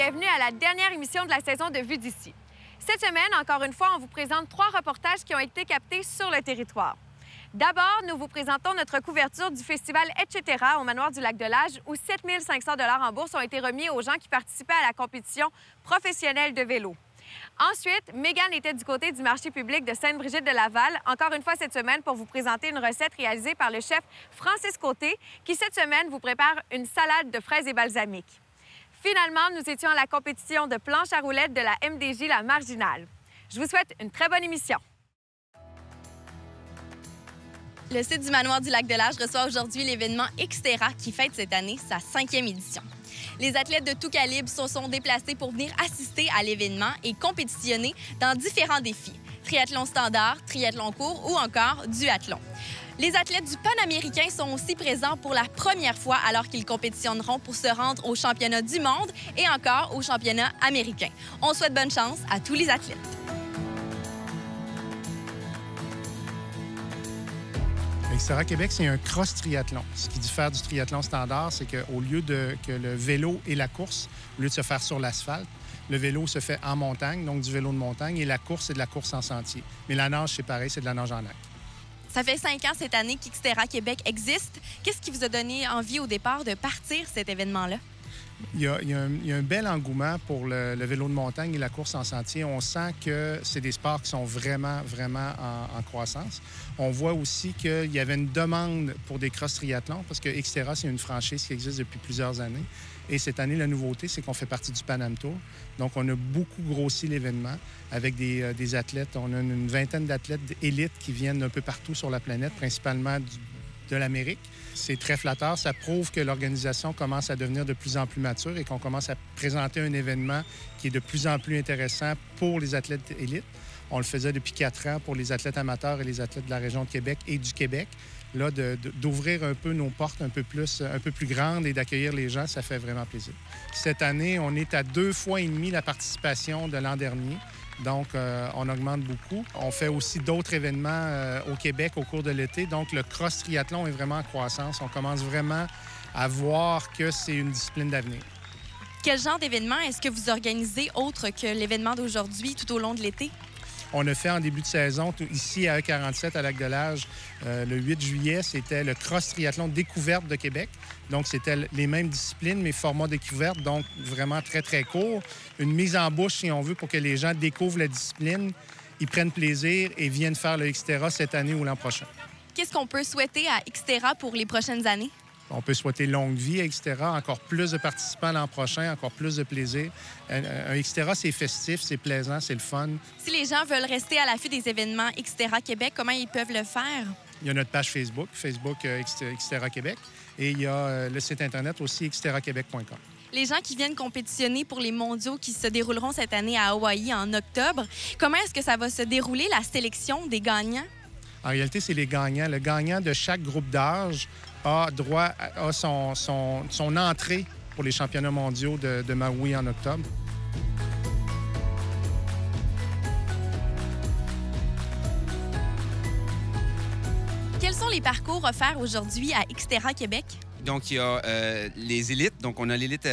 bienvenue à la dernière émission de la saison de Vue d'ici. Cette semaine, encore une fois, on vous présente 3 reportages qui ont été captés sur le territoire. D'abord, nous vous présentons notre couverture du festival Etc. au manoir du Lac-de-Lage, où 7 500 $ en bourse ont été remis aux gens qui participaient à la compétition professionnelle de vélo. Ensuite, Mégane était du côté du marché public de Sainte-Brigitte-de-Laval, encore une fois cette semaine pour vous présenter une recette réalisée par le chef Francis Côté, qui cette semaine vous prépare une salade de fraises et balsamiques. Finalement, nous étions à la compétition de planche à roulettes de la MDJ La Marginale. Je vous souhaite une très bonne émission. Le site du manoir du Lac-de-Lage reçoit aujourd'hui l'événement Xterra qui fête cette année sa 5e édition. Les athlètes de tout calibre se sont déplacés pour venir assister à l'événement et compétitionner dans différents défis. Triathlon standard, triathlon court ou encore duathlon. Les athlètes du Panaméricain sont aussi présents pour la première fois alors qu'ils compétitionneront pour se rendre aux championnats du monde et encore aux championnats américains. On souhaite bonne chance à tous les athlètes. Xterra Québec, c'est un cross-triathlon. Ce qui diffère du triathlon standard, c'est qu'au lieu que le vélo et la course, au lieu de se faire sur l'asphalte, le vélo se fait en montagne, donc du vélo de montagne, et la course, c'est de la course en sentier. Mais la nage, c'est pareil, c'est de la nage en lac. Ça fait 5 ans cette année qu'Xterra Québec existe. Qu'est-ce qui vous a donné envie au départ de partir cet événement-là? Il y a un bel engouement pour le vélo de montagne et la course en sentier. On sent que c'est des sports qui sont vraiment en croissance. On voit aussi qu'il y avait une demande pour des cross-triathlons parce que Xterra, c'est une franchise qui existe depuis plusieurs années. Et cette année, la nouveauté, c'est qu'on fait partie du Pan-Am Tour. Donc, on a beaucoup grossi l'événement avec des athlètes. On a une vingtaine d'athlètes élites qui viennent d'un peu partout sur la planète, principalement de l'Amérique. C'est très flatteur. Ça prouve que l'organisation commence à devenir de plus en plus mature et qu'on commence à présenter un événement qui est de plus en plus intéressant pour les athlètes élites. On le faisait depuis 4 ans pour les athlètes amateurs et les athlètes de la région de Québec et du Québec. Là, d'ouvrir un peu nos portes un peu plus grandes et d'accueillir les gens, ça fait vraiment plaisir. Cette année, on est à 2,5 fois la participation de l'an dernier. Donc, on augmente beaucoup. On fait aussi d'autres événements au Québec au cours de l'été. Donc, le cross-triathlon est vraiment en croissance. On commence vraiment à voir que c'est une discipline d'avenir. Quel genre d'événement est-ce que vous organisez autre que l'événement d'aujourd'hui tout au long de l'été? On a fait en début de saison, ici à E47 à Lac-de-Lage, le 8 juillet, c'était le cross-triathlon découverte de Québec. Donc, c'était les mêmes disciplines, mais format découverte, donc vraiment très court. Une mise en bouche, si on veut, pour que les gens découvrent la discipline, ils prennent plaisir et viennent faire le Xterra cette année ou l'an prochain. Qu'est-ce qu'on peut souhaiter à Xterra pour les prochaines années? On peut souhaiter longue vie à Xterra, encore plus de participants l'an prochain, encore plus de plaisir. Un Xterra, c'est festif, c'est plaisant, c'est le fun. Si les gens veulent rester à l'affût des événements Xterra Québec, comment ils peuvent le faire? Il y a notre page Facebook Xterra Québec, et il y a le site Internet aussi, xterraquebec.com. Les gens qui viennent compétitionner pour les mondiaux qui se dérouleront cette année à Hawaï en octobre, comment est-ce que ça va se dérouler, la sélection des gagnants? En réalité, c'est les gagnants. Le gagnant de chaque groupe d'âge a droit à son entrée pour les championnats mondiaux de Maui en octobre. Quels sont les parcours offerts aujourd'hui à Xterra Québec? Donc, il y a les élites. Donc, on a l'élite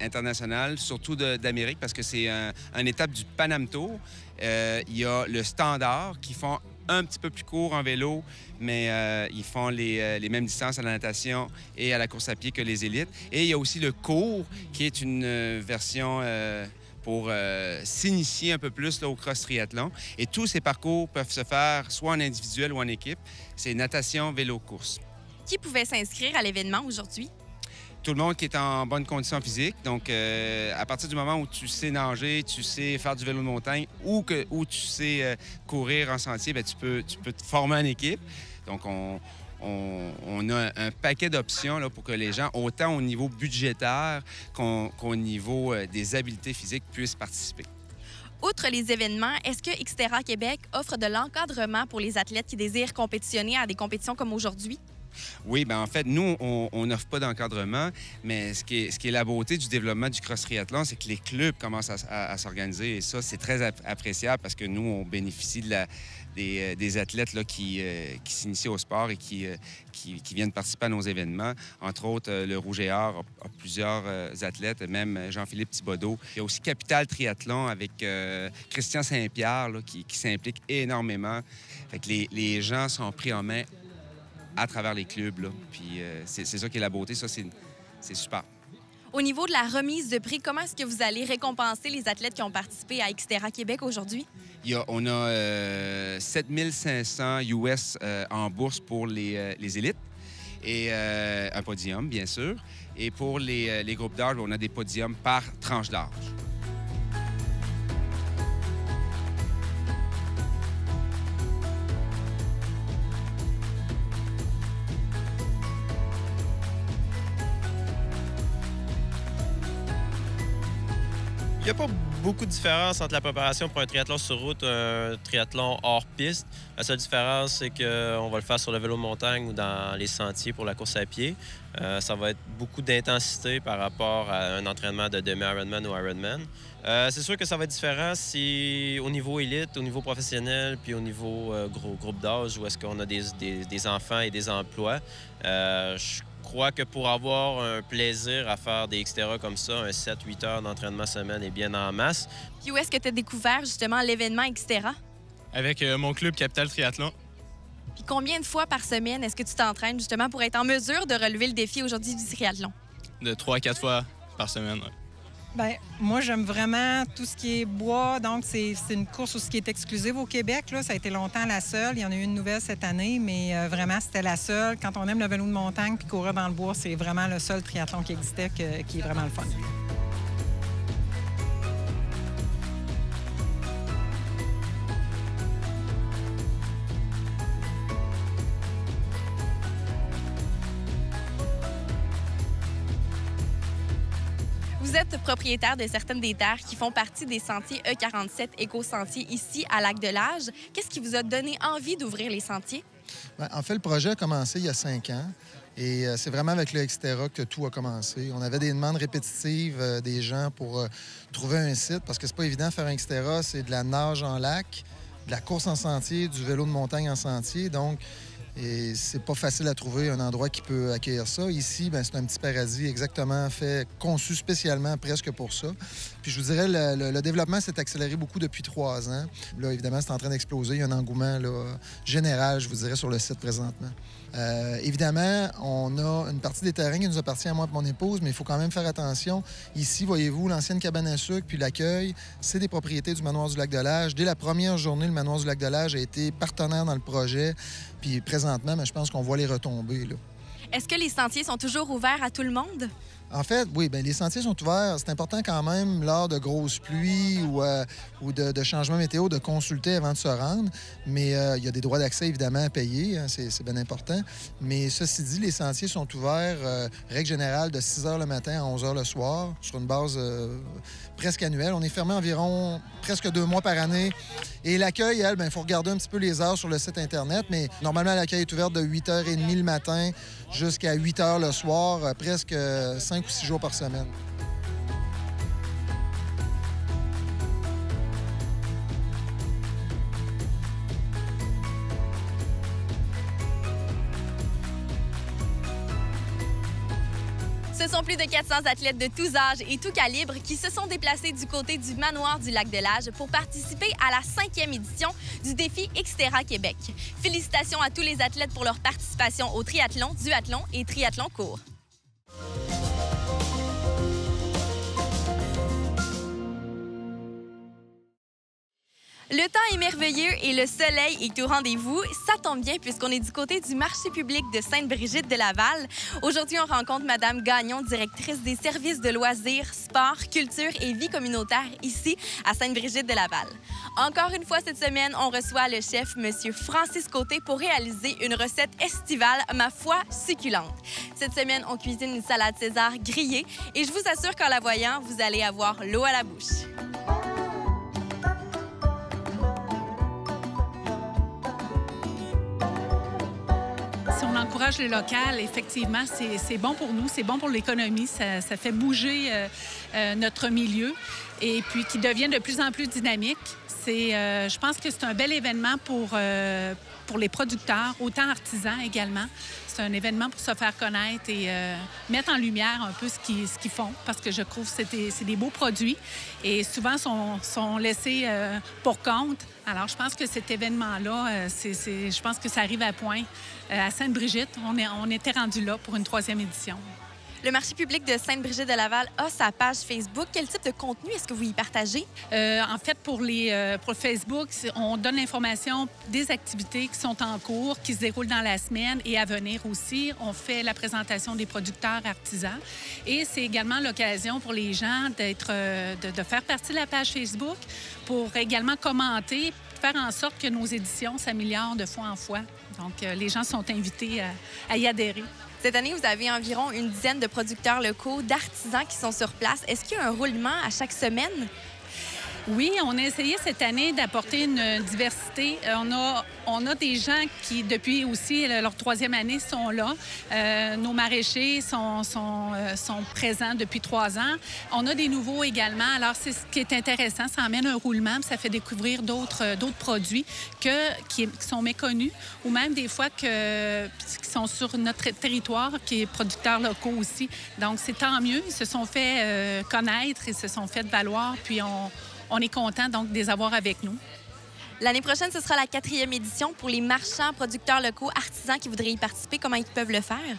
internationale, surtout d'Amérique, parce que c'est une étape du Pan-Am Tour. Il y a le standard qui font un petit peu plus court en vélo, mais ils font les mêmes distances à la natation et à la course à pied que les élites. Et il y a aussi le court, qui est une version pour s'initier un peu plus là, au cross-triathlon. Et tous ces parcours peuvent se faire soit en individuel ou en équipe. C'est natation, vélo, course. Qui pouvait s'inscrire à l'événement aujourd'hui? Tout le monde qui est en bonne condition physique. Donc, à partir du moment où tu sais nager, tu sais faire du vélo de montagne ou tu sais courir en sentier, bien, tu peux te former en équipe. Donc, on a un paquet d'options là, pour que les gens, autant au niveau budgétaire qu'au niveau des habiletés physiques, puissent participer. Outre les événements, est-ce que Xterra Québec offre de l'encadrement pour les athlètes qui désirent compétitionner à des compétitions comme aujourd'hui? Oui, bien en fait, nous, on n'offre pas d'encadrement, mais ce qui est la beauté du développement du cross-triathlon, c'est que les clubs commencent à s'organiser et ça, c'est très appréciable parce que nous, on bénéficie des athlètes là, qui s'initient au sport et qui viennent participer à nos événements. Entre autres, le Rouge et Or a plusieurs athlètes, même Jean-Philippe Thibodeau. Il y a aussi Capital Triathlon avec Christian Saint-Pierre là, qui s'implique énormément. Fait que les gens sont pris en main à travers les clubs. Là. Puis c'est ça qui est la beauté. Ça, c'est super. Au niveau de la remise de prix, comment est-ce que vous allez récompenser les athlètes qui ont participé à Xterra Québec aujourd'hui? On a 7500 US en bourse pour les élites et un podium, bien sûr. Et pour les groupes d'âge, on a des podiums par tranche d'âge. Il n'y a pas beaucoup de différence entre la préparation pour un triathlon sur route et un triathlon hors piste. La seule différence, c'est qu'on va le faire sur le vélo de montagne ou dans les sentiers pour la course à pied. Ça va être beaucoup d'intensité par rapport à un entraînement de demi-Ironman ou Ironman. C'est sûr que ça va être différent si au niveau élite, au niveau professionnel, puis au niveau gros groupe d'âge où est-ce qu'on a des enfants et des emplois. Je crois que pour avoir un plaisir à faire des Xterra comme ça, un 7-8 heures d'entraînement semaine est bien en masse. Puis où est-ce que tu as découvert justement l'événement Xterra? Avec mon club Capital Triathlon. Puis combien de fois par semaine est-ce que tu t'entraînes justement pour être en mesure de relever le défi aujourd'hui du triathlon? De 3 à 4 fois par semaine. Ouais. Bien, moi, j'aime vraiment tout ce qui est bois. Donc, c'est une course qui est exclusive au Québec. Là. Ça a été longtemps la seule. Il y en a eu une nouvelle cette année, mais vraiment, c'était la seule. Quand on aime le vélo de montagne puis courir dans le bois, c'est vraiment le seul triathlon qui existait qui est vraiment le fun. Vous êtes propriétaire de certaines des terres qui font partie des sentiers E47 Éco-Sentiers ici à Lac-de-L'Âge. Qu'est-ce qui vous a donné envie d'ouvrir les sentiers? Bien, en fait, le projet a commencé il y a 5 ans. Et c'est vraiment avec le Xterra que tout a commencé. On avait des demandes répétitives des gens pour trouver un site, parce que c'est pas évident de faire un Xterra. C'est de la nage en lac, de la course en sentier, du vélo de montagne en sentier. Donc, et c'est pas facile à trouver un endroit qui peut accueillir ça. Ici, bien, c'est un petit paradis exactement fait, conçu spécialement presque pour ça. Puis je vous dirais, le développement s'est accéléré beaucoup depuis 3 ans. Là, évidemment, c'est en train d'exploser. Il y a un engouement là, général, je vous dirais, sur le site présentement. Évidemment, on a une partie des terrains qui nous appartient à moi et mon épouse, mais il faut quand même faire attention. Ici, voyez-vous, l'ancienne cabane à sucre puis l'accueil, c'est des propriétés du Manoir du Lac-de-L'Âge. Dès la première journée, le Manoir du Lac-de-L'Âge a été partenaire dans le projet. Puis présentement, mais je pense qu'on voit les retombées. Là. Est-ce que les sentiers sont toujours ouverts à tout le monde? En fait, oui, bien, les sentiers sont ouverts. C'est important quand même, lors de grosses pluies ou de changements météo, de consulter avant de se rendre. Mais il y a des droits d'accès, évidemment, à payer. Hein, c'est bien important. Mais ceci dit, les sentiers sont ouverts, règle générale, de 6 h le matin à 11 h le soir, sur une base presque annuelle. On est fermé environ presque 2 mois par année. Et l'accueil, elle, il faut regarder un petit peu les heures sur le site Internet. Mais normalement, l'accueil est ouvert de 8h30 le matin jusqu'à 8 h le soir, presque 5 ou 6 jours par semaine. Ce sont plus de 400 athlètes de tous âges et tous calibres qui se sont déplacés du côté du Manoir du Lac-de-L'Âge pour participer à la 5e édition du défi Xterra Québec. Félicitations à tous les athlètes pour leur participation au triathlon, duathlon et triathlon court. Le temps est merveilleux et le soleil est au rendez-vous. Ça tombe bien puisqu'on est du côté du marché public de Sainte-Brigitte de Laval. Aujourd'hui, on rencontre Madame Gagnon, directrice des services de loisirs, sport, culture et vie communautaire ici à Sainte-Brigitte de Laval. Encore une fois cette semaine, on reçoit le chef Monsieur Francis Côté pour réaliser une recette estivale, ma foi, succulente. Cette semaine, on cuisine une salade César grillée et je vous assure qu'en la voyant, vous allez avoir l'eau à la bouche. Si on encourage le local, effectivement, c'est bon pour nous, c'est bon pour l'économie, ça fait bouger notre milieu et puis qui devient de plus en plus dynamique. Je pense que c'est un bel événement pour les producteurs, autant artisans également. C'est un événement pour se faire connaître et mettre en lumière un peu ce qu'ils font, parce que je trouve que c'est des beaux produits et souvent sont laissés pour compte. Alors, je pense que cet événement-là, je pense que ça arrive à point. À Sainte-Brigitte, on était rendu là pour une 3e édition. Le marché public de Sainte-Brigitte-de-Laval a sa page Facebook. Quel type de contenu est-ce que vous y partagez? En fait, pour Facebook, on donne l'information des activités qui sont en cours, qui se déroulent dans la semaine et à venir aussi. On fait la présentation des producteurs artisans. Et c'est également l'occasion pour les gens de faire partie de la page Facebook pour également commenter, faire en sorte que nos éditions s'améliorent de fois en fois. Donc, les gens sont invités à y adhérer. Cette année, vous avez environ une dizaine de producteurs locaux, d'artisans qui sont sur place. Est-ce qu'il y a un roulement à chaque semaine? Oui, on a essayé cette année d'apporter une diversité. On a des gens qui, depuis aussi leur 3e année, sont là. Nos maraîchers sont présents depuis 3 ans. On a des nouveaux également. Alors, c'est ce qui est intéressant. Ça amène un roulement, puis ça fait découvrir d'autres produits qui sont méconnus ou même des fois qui sont sur notre territoire, qui est producteurs locaux aussi. Donc, c'est tant mieux. Ils se sont fait connaître, ils se sont fait valoir, puis on est content donc de les avoir avec nous. L'année prochaine, ce sera la 4e édition. Pour les marchands, producteurs locaux, artisans qui voudraient y participer, comment ils peuvent le faire?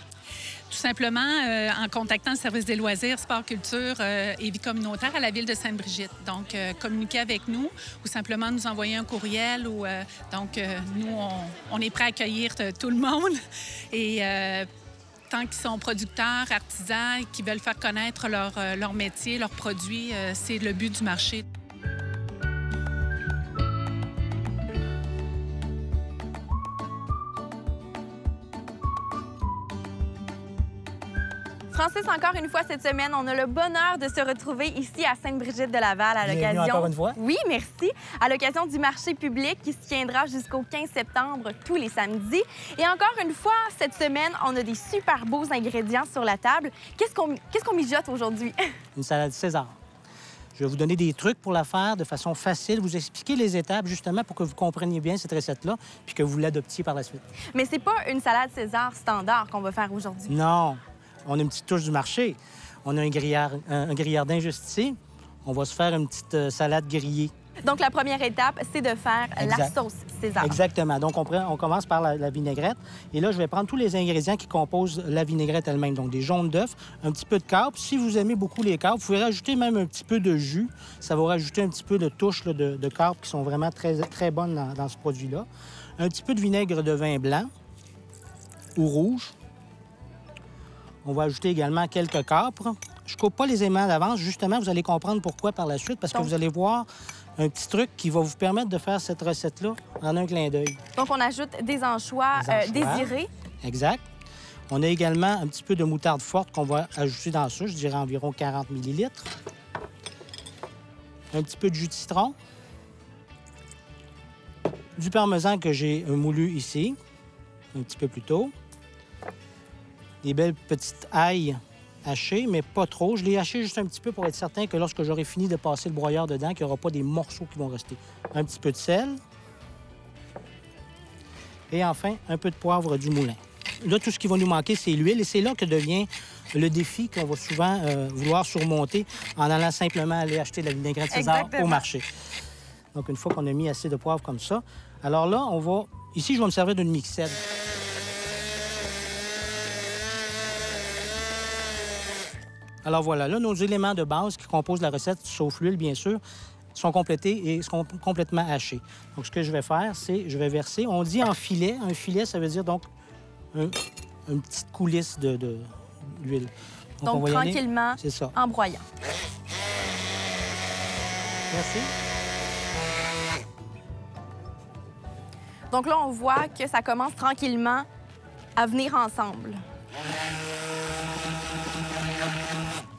Tout simplement en contactant le service des loisirs, sport, culture et vie communautaire à la ville de Sainte-Brigitte. Donc, communiquer avec nous ou simplement nous envoyer un courriel. Nous, on est prêts à accueillir tout le monde. Et tant qu'ils sont producteurs, artisans et qui veulent faire connaître leur métier, leurs produits, c'est le but du marché. Francis, encore une fois cette semaine, on a le bonheur de se retrouver ici à Sainte-Brigitte-de-Laval à l'occasion... Bienvenue encore une fois. Oui, merci. À l'occasion du marché public qui se tiendra jusqu'au 15 septembre tous les samedis. Et encore une fois, cette semaine, on a des super beaux ingrédients sur la table. Qu'est-ce qu'on mijote aujourd'hui? Une salade César. Je vais vous donner des trucs pour la faire de façon facile, vous expliquer les étapes justement pour que vous compreniez bien cette recette-là puis que vous l'adoptiez par la suite. Mais c'est pas une salade César standard qu'on va faire aujourd'hui. Non. On a une petite touche du marché. On a un grillard d'injustice. On va se faire une petite salade grillée. Donc, la première étape, c'est de faire la sauce César. Exactement. Donc, on commence par la vinaigrette. Et là, je vais prendre tous les ingrédients qui composent la vinaigrette elle-même. Donc, des jaunes d'œufs, un petit peu de câble. Si vous aimez beaucoup les câbles, vous pouvez rajouter même un petit peu de jus. Ça va rajouter un petit peu de touches de câble qui sont vraiment très, très bonnes dans ce produit-là. Un petit peu de vinaigre de vin blanc ou rouge. On va ajouter également quelques capres. Je ne coupe pas les aimants d'avance. Justement, vous allez comprendre pourquoi par la suite, parce que vous allez voir un petit truc qui va vous permettre de faire cette recette-là en un clin d'œil. Donc, on ajoute des anchois, désirés. Exact. On a également un petit peu de moutarde forte qu'on va ajouter dans ça, je dirais environ 40 ml. Un petit peu de jus de citron. Du parmesan que j'ai moulu ici, un petit peu plus tôt. Des belles petites ailles hachées, mais pas trop. Je l'ai haché juste un petit peu pour être certain que lorsque j'aurai fini de passer le broyeur dedans, qu'il n'y aura pas des morceaux qui vont rester. Un petit peu de sel. Et enfin, un peu de poivre du moulin. Là, tout ce qui va nous manquer, c'est l'huile. Et c'est là que devient le défi qu'on va souvent vouloir surmonter en allant simplement aller acheter de la vinaigrette César au marché. Donc, une fois qu'on a mis assez de poivre comme ça, alors là, on va... Ici, je vais me servir d'une mixette. Alors voilà, là, nos éléments de base qui composent la recette, sauf l'huile, bien sûr, sont complétés et sont complètement hachés. Donc, ce que je vais faire, c'est je vais verser, on dit en filet. Un filet, ça veut dire donc une petite coulisse d'huile. Donc tranquillement, en broyant. Merci. Donc là, on voit que ça commence tranquillement à venir ensemble.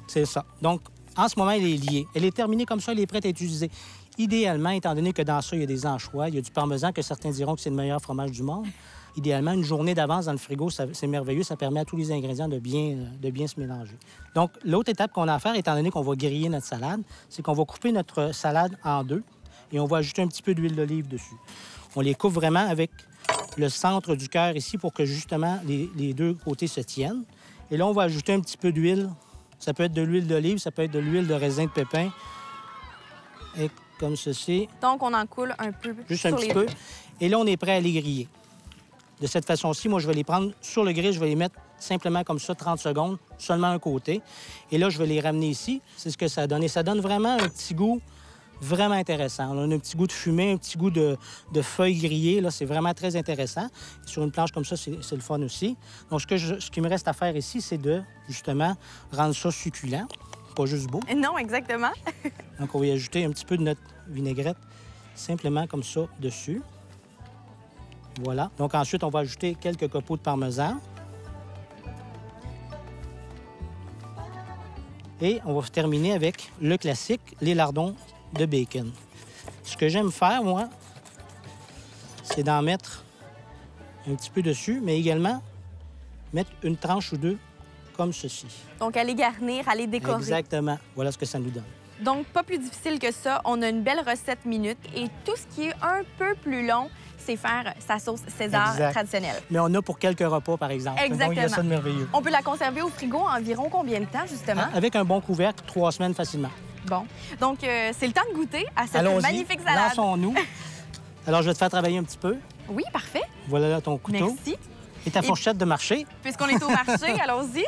C'est ça. Donc, en ce moment, elle est liée. Elle est terminée comme ça, elle est prête à être utilisée. Idéalement, étant donné que dans ça, il y a des anchois, il y a du parmesan, que certains diront que c'est le meilleur fromage du monde. idéalement, une journée d'avance dans le frigo, c'est merveilleux. Ça permet à tous les ingrédients de bien se mélanger. Donc, l'autre étape qu'on a à faire, étant donné qu'on va griller notre salade, c'est qu'on va couper notre salade en deux et on va ajouter un petit peu d'huile d'olive dessus. On les coupe vraiment avec le centre du cœur ici pour que, justement, les deux côtés se tiennent. Et là, on va ajouter un petit peu d'huile. Ça peut être de l'huile d'olive, ça peut être de l'huile de raisin de pépin. Et comme ceci. Donc, on en coule un peu. Juste un petit peu. Et là, on est prêt à les griller. De cette façon-ci, moi, je vais les prendre sur le grill, je vais les mettre simplement comme ça, 30 secondes, seulement un côté. Et là, je vais les ramener ici. C'est ce que ça donne. Et ça donne vraiment un petit goût vraiment intéressant. On a un petit goût de fumée, un petit goût de feuilles grillées. Là, c'est vraiment très intéressant. Sur une planche comme ça, c'est le fun aussi. Donc, ce qui me reste à faire ici, c'est de, justement, rendre ça succulent. Pas juste beau. Non, exactement. Donc, on va y ajouter un petit peu de notre vinaigrette, simplement comme ça, dessus. Voilà. Donc, ensuite, on va ajouter quelques copeaux de parmesan. Et on va terminer avec le classique, les lardons de bacon. Ce que j'aime faire, moi, c'est d'en mettre un petit peu dessus, mais également mettre une tranche ou deux comme ceci. Donc, à les garnir, à les décorer. Exactement. Voilà ce que ça nous donne. Donc, pas plus difficile que ça. On a une belle recette minute et tout ce qui est un peu plus long, c'est faire sa sauce César traditionnelle. Mais on a pour quelques repas, par exemple. Exactement. Donc, il y a ça de merveilleux. On peut la conserver au frigo environ combien de temps, justement? Avec un bon couvercle, 3 semaines facilement. Bon. Donc, c'est le temps de goûter à cette magnifique salade. Lançons-nous. Alors, je vais te faire travailler un petit peu. Oui, parfait. Voilà là ton couteau. Merci. Et ta fourchette de marché. Puisqu'on est au marché, allons-y.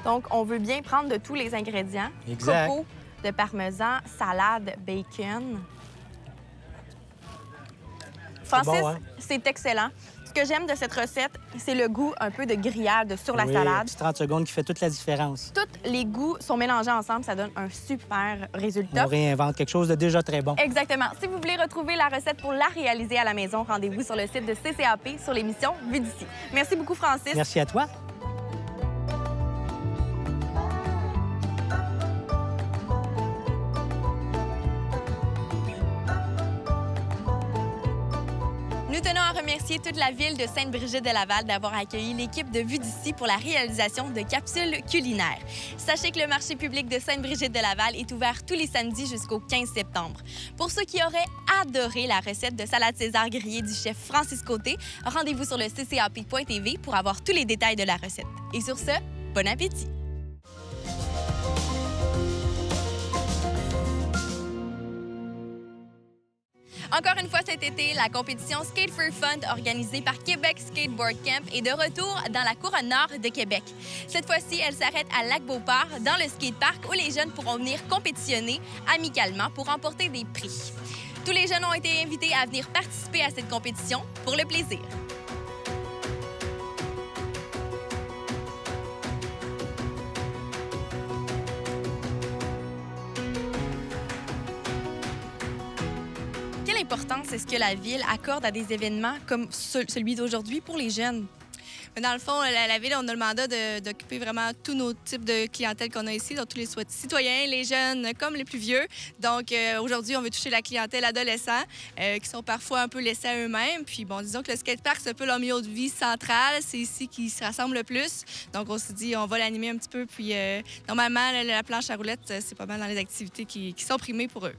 Donc, on veut bien prendre de tous les ingrédients. Exact. Copeaux de parmesan, salade, bacon. Francis, c'est excellent. Ce que j'aime de cette recette, c'est le goût un peu de grillade sur la salade. C'est 30 secondes qui fait toute la différence. Tous les goûts sont mélangés ensemble, ça donne un super résultat. On réinvente quelque chose de déjà très bon. Exactement. Si vous voulez retrouver la recette pour la réaliser à la maison, rendez-vous sur le site de CCAP sur l'émission Vue d'ici. Merci beaucoup, Francis. Merci à toi. Nous tenons à remercier toute la ville de Sainte-Brigitte-de-Laval d'avoir accueilli l'équipe de Vue d'ici pour la réalisation de capsules culinaires. Sachez que le marché public de Sainte-Brigitte-de-Laval est ouvert tous les samedis jusqu'au 15 septembre. Pour ceux qui auraient adoré la recette de salade César grillée du chef Francis Côté, rendez-vous sur le ccap.tv pour avoir tous les détails de la recette. Et sur ce, bon appétit! Encore une fois cet été, la compétition Skate for Fun organisée par Québec Skateboard Camp est de retour dans la couronne nord de Québec. Cette fois-ci, elle s'arrête à Lac-Beauport, dans le skatepark où les jeunes pourront venir compétitionner amicalement pour remporter des prix. Tous les jeunes ont été invités à venir participer à cette compétition pour le plaisir. Quelle importance est-ce que la Ville accorde à des événements comme celui d'aujourd'hui pour les jeunes? Dans le fond, la Ville, on a le mandat d'occuper vraiment tous nos types de clientèle qu'on a ici, donc tous les citoyens, les jeunes comme les plus vieux. Donc, aujourd'hui, on veut toucher la clientèle adolescente qui sont parfois un peu laissés à eux-mêmes. Puis, bon, disons que le skatepark, c'est un peu leur milieu de vie central. C'est ici qu'ils se rassemblent le plus. Donc, on s'est dit, on va l'animer un petit peu. Puis, normalement, la planche à roulettes, c'est pas mal dans les activités qui sont primées pour eux.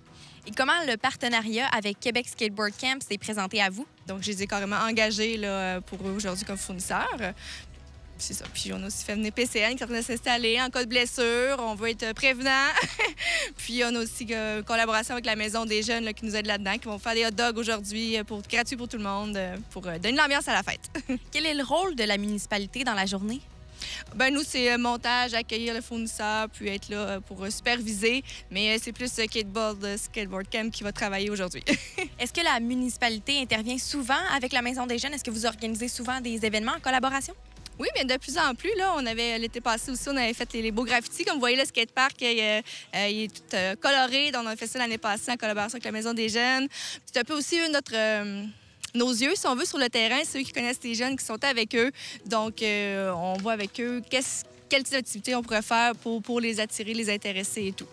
Et comment le partenariat avec Québec Skateboard Camp s'est présenté à vous? Donc, je les ai carrément engagés là, pour eux aujourd'hui comme fournisseurs. C'est ça. Puis, on a aussi fait venir PCN qui est en train de s'installer en cas de blessure. On veut être prévenant. Puis, on a aussi une collaboration avec la Maison des Jeunes là, qui nous aide là-dedans, qui vont faire des hot dogs aujourd'hui gratuits pour tout le monde, pour donner l'ambiance à la fête. Quel est le rôle de la municipalité dans la journée? Bien, nous, c'est montage, accueillir le fournisseur, puis être là pour superviser. Mais c'est plus Skateboard Camp qui va travailler aujourd'hui. Est-ce que la municipalité intervient souvent avec la Maison des Jeunes? Est-ce que vous organisez souvent des événements en collaboration? Oui, bien de plus en plus. Là, l'été passé aussi, on avait fait les beaux graffitis. Comme vous voyez, le skatepark, il est tout coloré. Donc, on a fait ça l'année passée en collaboration avec la Maison des Jeunes. C'est un peu aussi nos yeux, si on veut, sur le terrain, ceux qui connaissent les jeunes qui sont avec eux. Donc, on voit avec eux quelle type d'activité on pourrait faire pour les attirer, les intéresser et tout.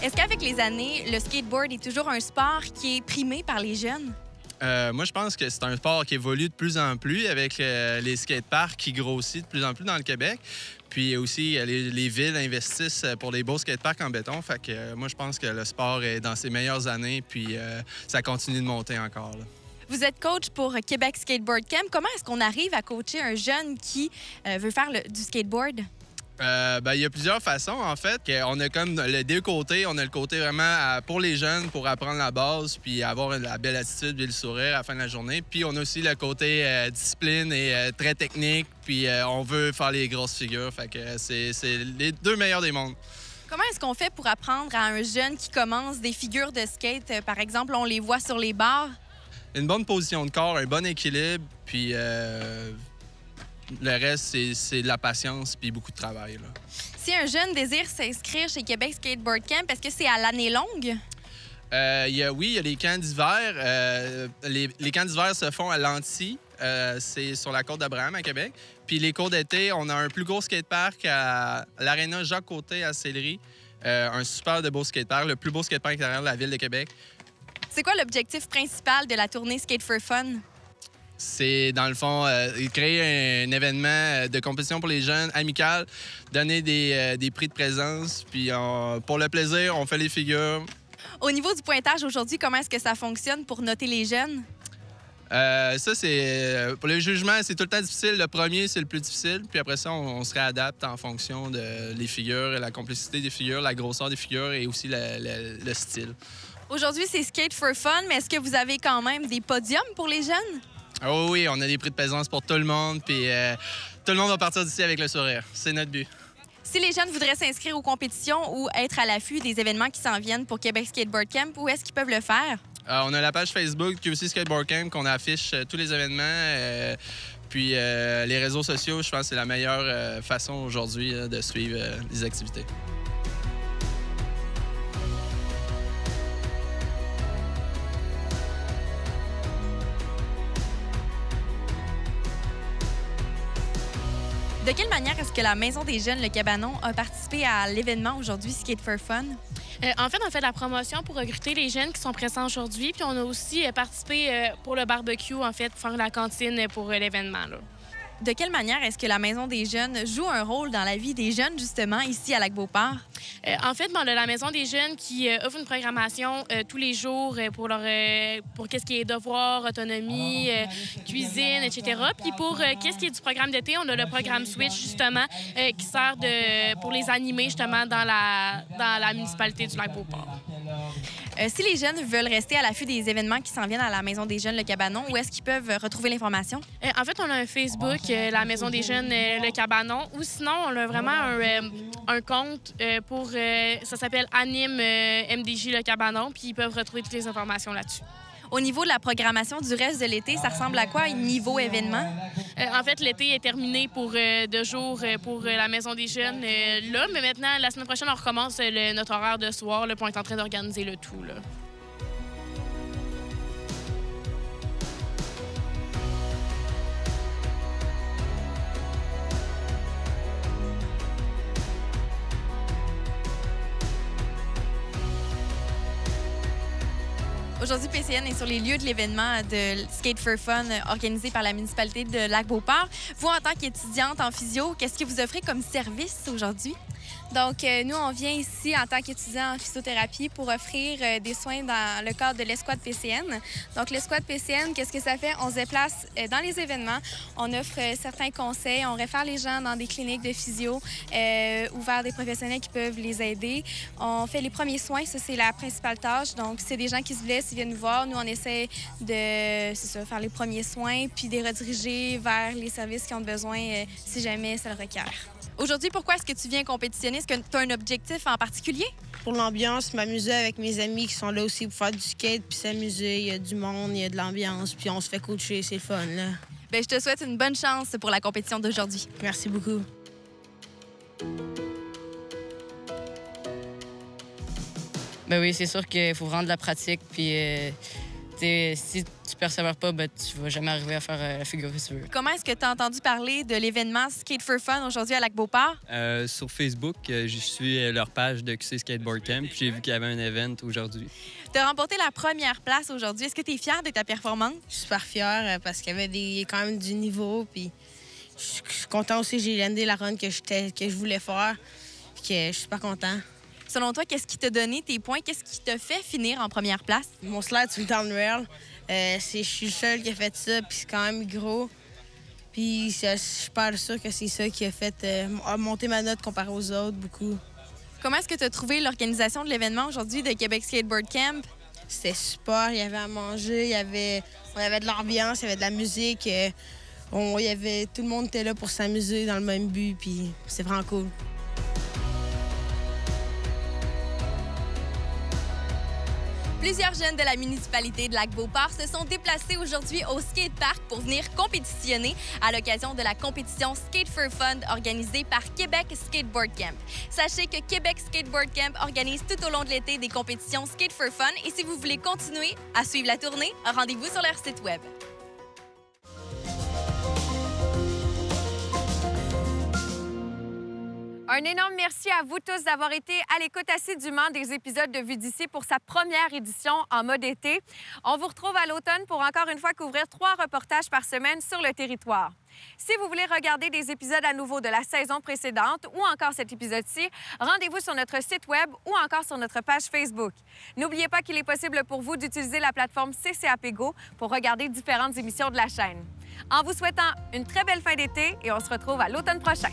Est-ce qu'avec les années, le skateboard est toujours un sport qui est primé par les jeunes? Moi, je pense que c'est un sport qui évolue de plus en plus avec les skateparks qui grossissent de plus en plus dans le Québec. Puis aussi, les villes investissent pour des beaux skateparks en béton. Fait que moi, je pense que le sport est dans ses meilleures années, puis ça continue de monter encore, là. Vous êtes coach pour Québec Skateboard Camp. Comment est-ce qu'on arrive à coacher un jeune qui veut faire du skateboard? Il y a plusieurs façons, en fait. On a comme les deux côtés. On a le côté vraiment pour les jeunes, pour apprendre la base, puis avoir la belle attitude et le sourire à la fin de la journée. Puis on a aussi le côté discipline et très technique, puis on veut faire les grosses figures. Fait que c'est les deux meilleurs des mondes. Comment est-ce qu'on fait pour apprendre à un jeune qui commence des figures de skate? Par exemple, on les voit sur les barres. Une bonne position de corps, un bon équilibre, puis le reste, c'est de la patience puis beaucoup de travail, là. Si un jeune désire s'inscrire chez Québec Skateboard Camp, est-ce que c'est à l'année longue? Il y a les camps d'hiver. Les camps d'hiver se font à Lanty. C'est sur la côte d'Abraham à Québec. Puis les cours d'été, on a un plus gros skatepark à l'aréna Jacques-Côté à Sillery. Un super de beau skatepark, le plus beau skatepark intérieur de la ville de Québec. C'est quoi l'objectif principal de la tournée Skate for Fun? C'est, dans le fond, créer un événement de compétition pour les jeunes, amical, donner des prix de présence, puis pour le plaisir, on fait les figures. Au niveau du pointage aujourd'hui, comment est-ce que ça fonctionne pour noter les jeunes? Ça, c'est... Pour le jugement, c'est tout le temps difficile. Le premier, c'est le plus difficile, puis après ça, on se réadapte en fonction des figures, la complexité des figures, la grosseur des figures et aussi le style. Aujourd'hui, c'est Skate for Fun, mais est-ce que vous avez quand même des podiums pour les jeunes? Oh oui, on a des prix de présence pour tout le monde, puis tout le monde va partir d'ici avec le sourire. C'est notre but. Si les jeunes voudraient s'inscrire aux compétitions ou être à l'affût des événements qui s'en viennent pour Québec Skateboard Camp, où est-ce qu'ils peuvent le faire? On a la page Facebook QC Skateboard Camp qu'on affiche tous les événements. Puis les réseaux sociaux, je pense que c'est la meilleure façon aujourd'hui de suivre les activités. De quelle manière est-ce que la Maison des Jeunes, le Cabanon, a participé à l'événement aujourd'hui Skate for Fun? En fait, on fait de la promotion pour recruter les jeunes qui sont présents aujourd'hui. Puis on a aussi participé pour le barbecue, en fait, pour faire la cantine pour l'événement, là. De quelle manière est-ce que la Maison des Jeunes joue un rôle dans la vie des jeunes, justement, ici à Lac-Beauport? En fait, on a la Maison des Jeunes qui offre une programmation tous les jours pour qu'est-ce qui est devoirs, autonomie, cuisine, etc. Puis pour qu'est-ce qui est du programme d'été, on a le programme Switch, justement, qui sert pour les animer, justement, dans la municipalité du Lac-Beauport. Si les jeunes veulent rester à l'affût des événements qui s'en viennent à la Maison des Jeunes, le Cabanon, où est-ce qu'ils peuvent retrouver l'information? En fait, on a un Facebook, la Maison des Jeunes, le Cabanon, ou sinon, on a vraiment un compte ça s'appelle Anime MDJ le Cabanon, puis ils peuvent retrouver toutes les informations là-dessus. Au niveau de la programmation du reste de l'été, ça ressemble à quoi, niveau événement? En fait, l'été est terminé pour 2 jours pour la Maison des Jeunes là, mais maintenant, la semaine prochaine, on recommence notre horaire de soir, là, puis on est en train d'organiser le tout, là. Aujourd'hui, PCN est sur les lieux de l'événement de Skate for Fun organisé par la municipalité de Lac-Beauport. Vous, en tant qu'étudiante en physio, qu'est-ce que vous offrez comme service aujourd'hui? Donc, nous, on vient ici en tant qu'étudiants en physiothérapie pour offrir des soins dans le cadre de l'escouade PCN. Donc, l'escouade PCN, qu'est-ce que ça fait? On se déplace dans les événements, on offre certains conseils, on réfère les gens dans des cliniques de physio ou vers des professionnels qui peuvent les aider. On fait les premiers soins, ça, c'est la principale tâche. Donc, c'est des gens qui se blessent, ils viennent nous voir. Nous, on essaie de faire les premiers soins puis de les rediriger vers les services qui ont besoin si jamais ça le requiert. Aujourd'hui, pourquoi est-ce que tu viens compétitionner? Est-ce que tu as un objectif en particulier? Pour l'ambiance, m'amuser avec mes amis qui sont là aussi pour faire du skate puis s'amuser. Il y a du monde, il y a de l'ambiance, puis on se fait coacher, c'est le fun, là. Bien, je te souhaite une bonne chance pour la compétition d'aujourd'hui. Merci beaucoup. Ben oui, c'est sûr qu'il faut rendre la pratique puis si tu persévères pas, ben, tu vas jamais arriver à faire la figure que tu veux. Comment est-ce que tu as entendu parler de l'événement Skate for Fun aujourd'hui à Lac-Beauport? Sur Facebook, je suis leur page de QC Skateboard Camp. J'ai vu qu'il y avait un event aujourd'hui. Tu as remporté la première place aujourd'hui. Est-ce que tu es fier de ta performance? Je suis super fière parce qu'il y avait quand même du niveau. Puis je suis content aussi, j'ai landé la run que je voulais faire. Puis que je suis super content. Selon toi, qu'est-ce qui t'a donné tes points? Qu'est-ce qui t'a fait finir en première place? Mon slide sur le downrail, je suis le seul qui a fait ça, puis c'est quand même gros. Puis je suis pas sûr que c'est ça qui a fait monter ma note comparé aux autres beaucoup. Comment est-ce que tu as trouvé l'organisation de l'événement aujourd'hui de Québec Skateboard Camp? C'était super, il y avait à manger, on avait de l'ambiance, il y avait de la musique. Tout le monde était là pour s'amuser dans le même but, puis c'est vraiment cool. Plusieurs jeunes de la municipalité de Lac-Beauport se sont déplacés aujourd'hui au skatepark pour venir compétitionner à l'occasion de la compétition Skate for Fun organisée par Québec Skateboard Camp. Sachez que Québec Skateboard Camp organise tout au long de l'été des compétitions Skate for Fun et si vous voulez continuer à suivre la tournée, rendez-vous sur leur site web. Un énorme merci à vous tous d'avoir été à l'écoute assidûment des épisodes de Vue d'ici pour sa première édition en mode été. On vous retrouve à l'automne pour encore une fois couvrir 3 reportages par semaine sur le territoire. Si vous voulez regarder des épisodes à nouveau de la saison précédente ou encore cet épisode-ci, rendez-vous sur notre site web ou encore sur notre page Facebook. N'oubliez pas qu'il est possible pour vous d'utiliser la plateforme CCAP Go pour regarder différentes émissions de la chaîne. En vous souhaitant une très belle fin d'été et on se retrouve à l'automne prochain.